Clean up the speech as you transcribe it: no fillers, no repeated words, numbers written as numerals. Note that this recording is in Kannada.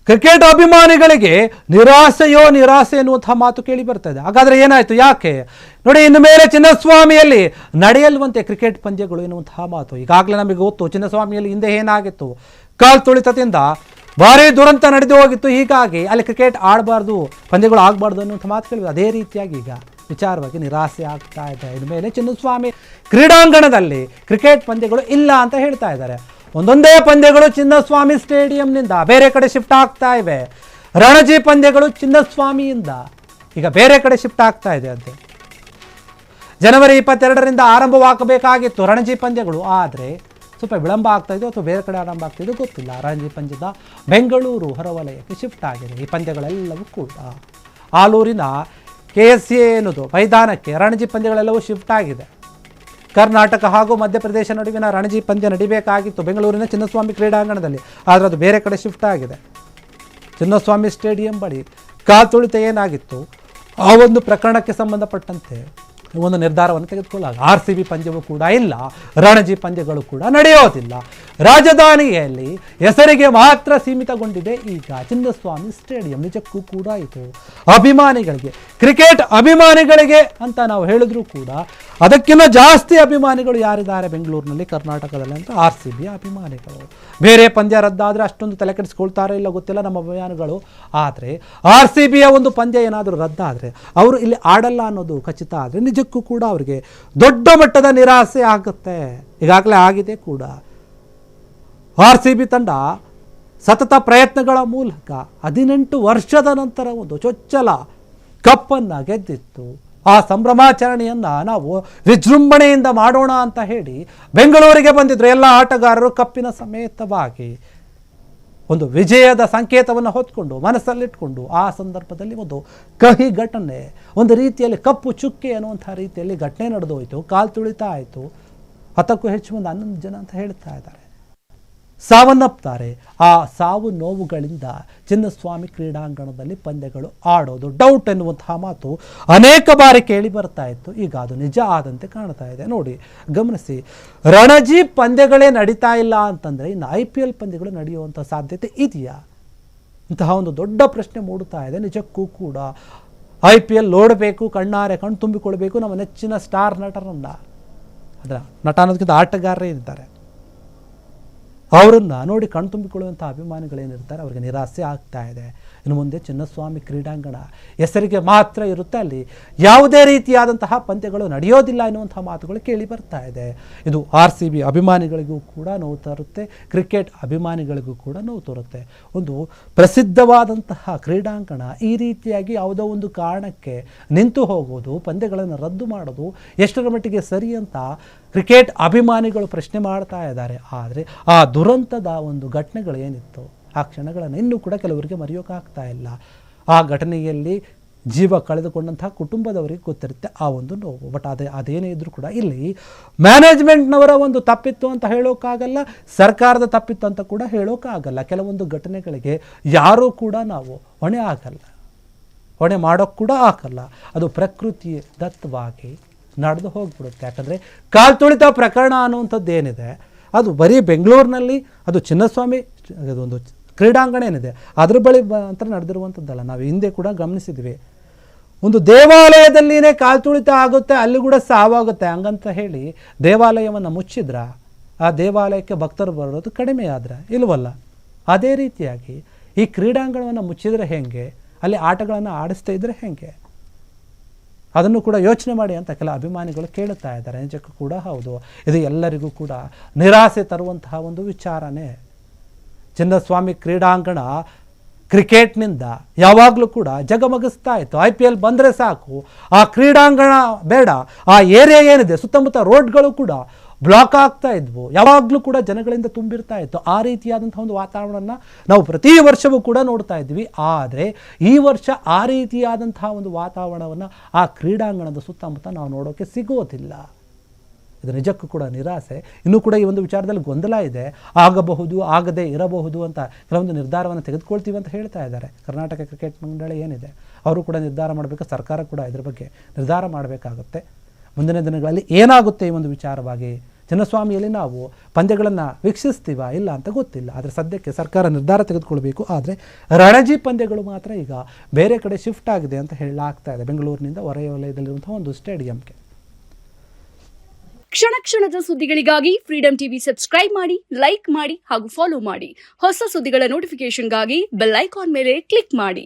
ಕ್ರಿಕೆಟ್ ಅಭಿಮಾನಿಗಳಿಗೆ ನಿರಾಸೆಯೋ ನಿರಾಸೆ ಎನ್ನುವಂತಹ ಮಾತು ಕೇಳಿ ಬರ್ತಾ ಇದೆ. ಹಾಗಾದ್ರೆ ಏನಾಯ್ತು, ಯಾಕೆ ನೋಡಿ, ಇನ್ನು ಮೇಲೆ ಚಿನ್ನಸ್ವಾಮಿಯಲ್ಲಿ ನಡೆಯಲ್ವಂತೆ ಕ್ರಿಕೆಟ್ ಪಂದ್ಯಗಳು ಎನ್ನುವಂತಹ ಮಾತು. ಈಗಾಗಲೇ ನಮಗೆ ಗೊತ್ತು, ಚಿನ್ನಸ್ವಾಮಿಯಲ್ಲಿ ಹಿಂದೆ ಏನಾಗಿತ್ತು, ಕಾಲ್ ತುಳಿತದಿಂದ ಭಾರಿ ದುರಂತ ನಡೆದು ಹೋಗಿತ್ತು. ಹೀಗಾಗಿ ಅಲ್ಲಿ ಕ್ರಿಕೆಟ್ ಆಡಬಾರ್ದು, ಪಂದ್ಯಗಳು ಆಗಬಾರ್ದು ಅನ್ನುವಂಥ ಮಾತು ಕೇಳಿದ್ರು. ಅದೇ ರೀತಿಯಾಗಿ ಈಗ ವಿಚಾರವಾಗಿ ನಿರಾಸೆ ಆಗ್ತಾ ಇದೆ. ಇನ್ಮೇಲೆ ಚಿನ್ನಸ್ವಾಮಿ ಕ್ರೀಡಾಂಗಣದಲ್ಲಿ ಕ್ರಿಕೆಟ್ ಪಂದ್ಯಗಳು ಇಲ್ಲ ಅಂತ ಹೇಳ್ತಾ ಇದ್ದಾರೆ. ಒಂದೊಂದೇ ಪಂದ್ಯಗಳು ಚಿನ್ನಸ್ವಾಮಿ ಸ್ಟೇಡಿಯಂನಿಂದ ಬೇರೆ ಕಡೆ ಶಿಫ್ಟ್ ಆಗ್ತಾ ಇವೆ. ರಣಜಿ ಪಂದ್ಯಗಳು ಚಿನ್ನಸ್ವಾಮಿಯಿಂದ ಈಗ ಬೇರೆ ಕಡೆ ಶಿಫ್ಟ್ ಆಗ್ತಾ ಇದೆ ಅಂತೆ. ಜನವರಿ 22ರಿಂದ ಆರಂಭವಾಗಬೇಕಾಗಿತ್ತು ರಣಜಿ ಪಂದ್ಯಗಳು, ಆದರೆ ಸ್ವಲ್ಪ ವಿಳಂಬ ಆಗ್ತಾ ಇದೆ ಅಥವಾ ಬೇರೆ ಕಡೆ ಆರಂಭ ಆಗ್ತಿದೆ ಗೊತ್ತಿಲ್ಲ. ರಣಜಿ ಪಂದ್ಯದ ಬೆಂಗಳೂರು ಹೊರವಲಯಕ್ಕೆ ಶಿಫ್ಟ್ ಆಗಿದೆ. ಈ ಪಂದ್ಯಗಳೆಲ್ಲವೂ ಕೂಡ ಆಲೂರಿನ KSA ಎನ್ನುವುದು ಮೈದಾನಕ್ಕೆ ರಣಜಿ ಪಂದ್ಯಗಳೆಲ್ಲವೂ ಶಿಫ್ಟ್ ಆಗಿದೆ. ಕರ್ನಾಟಕ ಹಾಗೂ ಮಧ್ಯಪ್ರದೇಶ ನಡುವಿನ ರಣಜಿ ಪಂದ್ಯ ನಡಿಬೇಕಾಗಿತ್ತು ಬೆಂಗಳೂರಿನ ಚಿನ್ನಸ್ವಾಮಿ ಕ್ರೀಡಾಂಗಣದಲ್ಲಿ, ಆದರೆ ಅದು ಬೇರೆ ಕಡೆ ಶಿಫ್ಟ್ ಆಗಿದೆ. ಚಿನ್ನಸ್ವಾಮಿ ಸ್ಟೇಡಿಯಂ ಬಳಿ ಕಾತುಳಿತ ಏನಾಗಿತ್ತು, ಆ ಒಂದು ಪ್ರಕರಣಕ್ಕೆ ಸಂಬಂಧಪಟ್ಟಂತೆ ಒಂದು ನಿರ್ಧಾರವನ್ನು ತೆಗೆದುಕೊಳ್ಳಾಗ RCB ಪಂದ್ಯವೂ ಕೂಡ ಇಲ್ಲ, ರಣಜಿ ಪಂದ್ಯಗಳು ಕೂಡ ನಡೆಯೋದಿಲ್ಲ. ರಾಜಧಾನಿಯಲ್ಲಿ ಹೆಸರಿಗೆ ಮಾತ್ರ ಸೀಮಿತಗೊಂಡಿದೆ ಈಗ ಚಿನ್ನಸ್ವಾಮಿ ಸ್ಟೇಡಿಯಂ. ನಿಜಕ್ಕೂ ಕೂಡ ಇದು ಅಭಿಮಾನಿಗಳಿಗೆ, ಕ್ರಿಕೆಟ್ ಅಭಿಮಾನಿಗಳಿಗೆ ಅಂತ ನಾವು ಹೇಳಿದ್ರು ಕೂಡ ಅದಕ್ಕಿಂತ ಜಾಸ್ತಿ ಅಭಿಮಾನಿಗಳು ಯಾರಿದ್ದಾರೆ ಬೆಂಗಳೂರಿನಲ್ಲಿ, ಕರ್ನಾಟಕದಲ್ಲಿ ಅಂತ RCB ಅಭಿಮಾನಿಗಳು. ಬೇರೆ ಪಂದ್ಯ ರದ್ದಾದರೆ ಅಷ್ಟೊಂದು ತಲೆ ಕೆಡಿಸ್ಕೊಳ್ತಾರೆ ಇಲ್ಲ ಗೊತ್ತಿಲ್ಲ ನಮ್ಮ ಅಭಿಮಾನಿಗಳು. ಆದರೆ RCBಯ ಒಂದು ಪಂದ್ಯ ಏನಾದರೂ ರದ್ದಾದರೆ ಅವರು ಇಲ್ಲಿ ಆಡಲ್ಲ ಅನ್ನೋದು ಖಚಿತ ಆದರೆ ನಿಜಕ್ಕೂ ಕೂಡ ಅವರಿಗೆ ದೊಡ್ಡ ಮಟ್ಟದ ನಿರಾಸೆ ಆಗುತ್ತೆ. ಈಗಾಗಲೇ ಆಗಿದೆ ಕೂಡ. RCB ತಂಡ ಸತತ ಪ್ರಯತ್ನಗಳ ಮೂಲಕ 18 ವರ್ಷದ ನಂತರ ಒಂದು ಚೊಚ್ಚಲ ಕಪ್ಪನ್ನು ಗೆದ್ದಿತ್ತು. ಆ ಸಂಭ್ರಮಾಚರಣೆಯನ್ನು ನಾವು ವಿಜೃಂಭಣೆಯಿಂದ ಮಾಡೋಣ ಅಂತ ಹೇಳಿ ಬೆಂಗಳೂರಿಗೆ ಬಂದಿದ್ರು ಎಲ್ಲ ಆಟಗಾರರು ಕಪ್ಪಿನ ಸಮೇತವಾಗಿ ಒಂದು ವಿಜಯದ ಸಂಕೇತವನ್ನು ಹೊತ್ಕೊಂಡು ಮನಸ್ಸಲ್ಲಿಟ್ಕೊಂಡು. ಆ ಸಂದರ್ಭದಲ್ಲಿ ಒಂದು ಕಹಿ ಘಟನೆ, ಒಂದು ರೀತಿಯಲ್ಲಿ ಕಪ್ಪು ಚುಕ್ಕೆ ಅನ್ನುವಂಥ ರೀತಿಯಲ್ಲಿ ಘಟನೆ ನಡೆದೋಯ್ತು. ಕಾಲು ತುಳಿತಾ ಆಯಿತು. 10ಕ್ಕೂ ಹೆಚ್ಚು ಮಂದಿ 11 ಜನ ಅಂತ ಹೇಳ್ತಾ ಇದ್ದಾರೆ ಸಾವನ್ನಪ್ತಾರೆ. ಆ ಸಾವು ನೋವುಗಳಿಂದ ಚಿನ್ನಸ್ವಾಮಿ ಕ್ರೀಡಾಂಗಣದಲ್ಲಿ ಪಂದ್ಯಗಳು ಆಡೋದು ಡೌಟ್ ಎನ್ನುವಂತಹ ಮಾತು ಅನೇಕ ಬಾರಿ ಕೇಳಿ ಬರ್ತಾ ಇತ್ತು. ಈಗ ಅದು ನಿಜ ಆದಂತೆ ಕಾಣ್ತಾ ಇದೆ. ನೋಡಿ, ಗಮನಿಸಿ, ರಣಜಿ ಪಂದ್ಯಗಳೇ ನಡೀತಾ ಇಲ್ಲ ಅಂತಂದರೆ ಇನ್ನು IPL ಪಂದ್ಯಗಳು ನಡೆಯುವಂಥ ಸಾಧ್ಯತೆ ಇದೆಯಾ? ಇಂತಹ ಒಂದು ದೊಡ್ಡ ಪ್ರಶ್ನೆ ಮೂಡುತ್ತಾ ಇದೆ. ನಿಜಕ್ಕೂ ಕೂಡ IPL ನೋಡಬೇಕು, ಕಣ್ಣಾರೆ ಕಣ್ಣು ತುಂಬಿಕೊಳ್ಬೇಕು ನಮ್ಮ ನೆಚ್ಚಿನ ಸ್ಟಾರ್ ನಟರನ್ನು. ಅದರ ನಟ ಅನ್ನೋದಕ್ಕಿಂತ ಆಟಗಾರರೇ ಇದ್ದಾರೆ, ಅವರನ್ನು ನೋಡಿ ಕಣ್ತುಂಬಿಕೊಳ್ಳುವಂಥ ಅಭಿಮಾನಿಗಳೇನಿರ್ತಾರೆ ಅವರಿಗೆ ನಿರಾಸೆ ಆಗ್ತಾ ಇದೆ. ಇನ್ನು ಮುಂದೆ ಚಿನ್ನಸ್ವಾಮಿ ಕ್ರೀಡಾಂಗಣ ಹೆಸರಿಗೆ ಮಾತ್ರ ಇರುತ್ತೆ, ಅಲ್ಲಿ ಯಾವುದೇ ರೀತಿಯಾದಂತಹ ಪಂದ್ಯಗಳು ನಡೆಯೋದಿಲ್ಲ ಎನ್ನುವಂಥ ಮಾತುಗಳು ಕೇಳಿ ಬರ್ತಾ ಇದೆ. ಇದು RCB ಅಭಿಮಾನಿಗಳಿಗೂ ಕೂಡ ನೋವು ತರುತ್ತೆ, ಕ್ರಿಕೆಟ್ ಅಭಿಮಾನಿಗಳಿಗೂ ಕೂಡ ನೋವು ತರುತ್ತೆ. ಒಂದು ಪ್ರಸಿದ್ಧವಾದಂತಹ ಕ್ರೀಡಾಂಗಣ ಈ ರೀತಿಯಾಗಿ ಯಾವುದೋ ಒಂದು ಕಾರಣಕ್ಕೆ ನಿಂತು ಹೋಗೋದು, ಪಂದ್ಯಗಳನ್ನು ರದ್ದು ಮಾಡೋದು ಎಷ್ಟರ ಮಟ್ಟಿಗೆ ಸರಿ ಅಂತ ಕ್ರಿಕೆಟ್ ಅಭಿಮಾನಿಗಳು ಪ್ರಶ್ನೆ ಮಾಡ್ತಾ ಇದ್ದಾರೆ. ಆದರೆ ಆ ದುರಂತದ ಒಂದು ಘಟನೆಗಳು ಏನಿತ್ತು, ಆ ಕ್ಷಣಗಳನ್ನು ಇನ್ನೂ ಕೂಡ ಕೆಲವರಿಗೆ ಮರೆಯೋಕ್ಕಾಗ್ತಾ ಇಲ್ಲ. ಆ ಘಟನೆಯಲ್ಲಿ ಜೀವ ಕಳೆದುಕೊಂಡಂತಹ ಕುಟುಂಬದವರಿಗೆ ಗೊತ್ತಿರುತ್ತೆ ಆ ಒಂದು ನೋವು. ಬಟ್ ಅದೇನೇ ಇದ್ರೂ ಕೂಡ ಇಲ್ಲಿ ಮ್ಯಾನೇಜ್ಮೆಂಟ್ನವರ ಒಂದು ತಪ್ಪಿತ್ತು ಅಂತ ಹೇಳೋಕ್ಕಾಗಲ್ಲ, ಸರ್ಕಾರದ ತಪ್ಪಿತ್ತು ಅಂತ ಕೂಡ ಹೇಳೋಕ್ಕಾಗಲ್ಲ. ಕೆಲವೊಂದು ಘಟನೆಗಳಿಗೆ ಯಾರೂ ಕೂಡ ನಾವು ಹೊಣೆ ಆಗಲ್ಲ, ಹೊಣೆ ಮಾಡೋಕ್ಕೆ ಕೂಡ ಆಗಲ್ಲ. ಅದು ಪ್ರಕೃತಿ ದತ್ತವಾಗಿ ನಡೆದು ಹೋಗ್ಬಿಡುತ್ತೆ. ಯಾಕಂದರೆ ಕಾಲು ತುಳಿತ ಪ್ರಕರಣ ಅನ್ನುವಂಥದ್ದು ಏನಿದೆ ಅದು ಬರೀ ಬೆಂಗಳೂರಿನಲ್ಲಿ, ಅದು ಚಿನ್ನಸ್ವಾಮಿ ಅದೊಂದು ಕ್ರೀಡಾಂಗಣ ಏನಿದೆ ಅದ್ರ ಬಳಿ ಅಂತ ನಡೆದಿರುವಂಥದ್ದಲ್ಲ. ನಾವು ಹಿಂದೆ ಕೂಡ ಗಮನಿಸಿದ್ವಿ, ಒಂದು ದೇವಾಲಯದಲ್ಲಿನೇ ಕಾಲು ತುಳಿತ ಆಗುತ್ತೆ, ಅಲ್ಲಿ ಕೂಡ ಸಾವಾಗುತ್ತೆ. ಹಂಗಂತ ಹೇಳಿ ದೇವಾಲಯವನ್ನು ಮುಚ್ಚಿದ್ರ ಆ ದೇವಾಲಯಕ್ಕೆ ಭಕ್ತರು ಬರೋದು ಕಡಿಮೆ ಆದ್ರೆ ಇಲ್ವಲ್ಲ. ಅದೇ ರೀತಿಯಾಗಿ ಈ ಕ್ರೀಡಾಂಗಣವನ್ನು ಮುಚ್ಚಿದರೆ ಹೇಗೆ, ಅಲ್ಲಿ ಆಟಗಳನ್ನು ಆಡಿಸ್ತಾ ಇದ್ದರೆ ಹೇಗೆ, ಅದನ್ನು ಕೂಡ ಯೋಚನೆ ಮಾಡಿ ಅಂತ ಕೆಲ ಅಭಿಮಾನಿಗಳು ಕೇಳುತ್ತಾ ಇದ್ದಾರೆ. ನಿಜಕ್ಕೂ ಕೂಡ ಹೌದು, ಇದು ಎಲ್ಲರಿಗೂ ಕೂಡ ನಿರಾಸೆ ತರುವಂತಹ ಒಂದು ವಿಚಾರನೇ. ಚಿನ್ನಸ್ವಾಮಿ ಕ್ರೀಡಾಂಗಣ ಕ್ರಿಕೆಟ್ನಿಂದ ಯಾವಾಗಲೂ ಕೂಡ ಜಗಮಗಿಸ್ತಾ ಇತ್ತು. IPL ಬಂದರೆ ಸಾಕು, ಆ ಕ್ರೀಡಾಂಗಣ ಬೇಡ, ಆ ಏರಿಯಾ ಏನಿದೆ ಸುತ್ತಮುತ್ತ ರೋಡ್ಗಳು ಕೂಡ ಬ್ಲಾಕ್ ಆಗ್ತಾ ಇದ್ವು, ಯಾವಾಗಲೂ ಕೂಡ ಜನಗಳಿಂದ ತುಂಬಿರ್ತಾ ಇತ್ತು. ಆ ರೀತಿಯಾದಂಥ ಒಂದು ವಾತಾವರಣನ ನಾವು ಪ್ರತಿ ವರ್ಷವೂ ಕೂಡ ನೋಡ್ತಾ ಇದ್ವಿ. ಆದರೆ ಈ ವರ್ಷ ಆ ರೀತಿಯಾದಂತಹ ಒಂದು ವಾತಾವರಣವನ್ನು ಆ ಕ್ರೀಡಾಂಗಣದ ಸುತ್ತಮುತ್ತ ನಾವು ನೋಡೋಕ್ಕೆ ಸಿಗೋದಿಲ್ಲ. ಇದು ನಿಜಕ್ಕೂ ಕೂಡ ನಿರಾಸೆ. ಇನ್ನೂ ಕೂಡ ಈ ಒಂದು ವಿಚಾರದಲ್ಲಿ ಗೊಂದಲ ಇದೆ, ಆಗಬಹುದು ಆಗದೇ ಇರಬಹುದು ಅಂತ ಕೆಲವೊಂದು ನಿರ್ಧಾರವನ್ನು ತೆಗೆದುಕೊಳ್ತೀವಿ ಅಂತ ಹೇಳ್ತಾ ಇದ್ದಾರೆ. ಕರ್ನಾಟಕ ಕ್ರಿಕೆಟ್ ಮಂಡಳಿ ಏನಿದೆ ಅವರು ಕೂಡ ನಿರ್ಧಾರ ಮಾಡಬೇಕು, ಸರ್ಕಾರ ಕೂಡ ಇದ್ರ ಬಗ್ಗೆ ನಿರ್ಧಾರ ಮಾಡಬೇಕಾಗುತ್ತೆ. ಮುಂದಿನ ದಿನಗಳಲ್ಲಿ ಏನಾಗುತ್ತೆ ಈ ಒಂದು ವಿಚಾರವಾಗಿ ಚಿನ್ನಸ್ವಾಮಿಯಲ್ಲಿ ನಾವು ಪಂದ್ಯಗಳನ್ನು ವೀಕ್ಷಿಸ್ತೀವ ಇಲ್ಲ ಅಂತ ಗೊತ್ತಿಲ್ಲ. ಆದರೆ ಸದ್ಯಕ್ಕೆ ಸರ್ಕಾರ ನಿರ್ಧಾರ ತೆಗೆದುಕೊಳ್ಬೇಕು. ಆದರೆ ರಣಜಿ ಪಂದ್ಯಗಳು ಮಾತ್ರ ಈಗ ಬೇರೆ ಕಡೆ ಶಿಫ್ಟ್ ಆಗಿದೆ ಅಂತ ಹೇಳಲಾಗ್ತಾ ಇದೆ, ಬೆಂಗಳೂರಿನಿಂದ ಹೊರವಲಯದಲ್ಲಿರುವಂತಹ ಒಂದು ಸ್ಟೇಡಿಯಂಗೆ. ಕ್ಷಣ ಕ್ಷಣದ ಸುದ್ದಿಗಳಿಗಾಗಿ ಫ್ರೀಡಂ ಟಿವಿ ಸಬ್ಸ್ಕ್ರೈಬ್ ಮಾಡಿ, ಲೈಕ್ ಮಾಡಿ ಹಾಗೂ ಫಾಲೋ ಮಾಡಿ. ಹೊಸ ಸುದ್ದಿಗಳ ನೋಟಿಫಿಕೇಶನ್ಗಾಗಿ ಬೆಲ್ ಐಕಾನ್ ಮೇಲೆ ಕ್ಲಿಕ್ ಮಾಡಿ.